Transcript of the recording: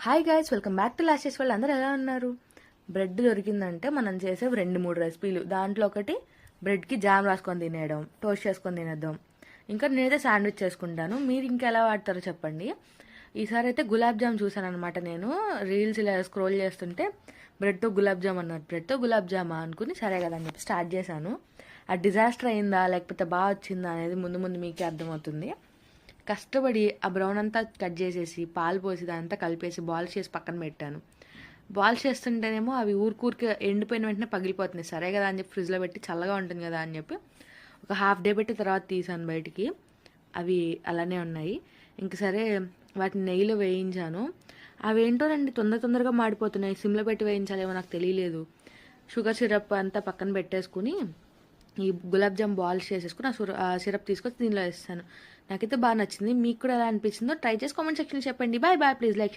Hi guys, welcome back to లాస్టెస్ వాళ్ళు. అందరూ ఎలా ఉన్నారు? బ్రెడ్ దొరికిందంటే మనం చేసే 2-3 రెసిపీలు. దాంట్లో ఒకటి బ్రెడ్కి జామ్ రాసుకొని తినేయడం, టోస్ట్ చేసుకొని తినేద్దాం. ఇంకా నేనైతే శాండ్విచ్ చేసుకుంటాను. మీరు ఇంకా ఎలా వాడతారో చెప్పండి. ఈసారి అయితే గులాబ్ జామ్ చూసాను అనమాట. నేను రీల్స్ ఇలా స్క్రోల్ చేస్తుంటే బ్రెడ్తో గులాబ్ జామ్ అన్నారు. బ్రెడ్తో గులాబ్ జామా అనుకుని సరే కదా అని చెప్పి స్టార్ట్ చేశాను. అది డిజాస్టర్ అయిందా లేకపోతే బాగా వచ్చిందా అనేది ముందు ముందు మీకే అర్థమవుతుంది. కష్టపడి ఆ బ్రౌన్ అంతా కట్ చేసేసి పాలు పోసి దానంతా కలిపేసి బాల్స్ చేసి పక్కన పెట్టాను. బాల్స్ చేస్తుంటేనేమో అవి ఊరికూరికి ఎండిపోయిన వెంటనే పగిలిపోతున్నాయి. సరే కదా అని చెప్పి ఫ్రిడ్జ్లో పెట్టి చల్లగా ఉంటుంది కదా అని చెప్పి ఒక హాఫ్ డే పెట్టి తర్వాత తీసాను బయటికి. అవి అలానే ఉన్నాయి. ఇంక సరే వాటిని నెయ్యిలో వేయించాను. అవి ఏంటోనండి తొందరగా మాడిపోతున్నాయి. సిమ్లో పెట్టి వేయించాలేమో నాకు తెలియలేదు. షుగర్ సిరప్ అంతా పక్కన పెట్టేసుకుని ఈ గులాబ్ జామ్ బాల్స్ చేసేసుకుని ఆ సిరప్ తీసుకొచ్చి దీనిలో వేస్తాను. నాకైతే బాగా నచ్చింది. మీకు కూడా ఎలా అనిపించిందో ట్రై చేసి కామెంట్ సెక్షన్లో చెప్పండి. Bye please like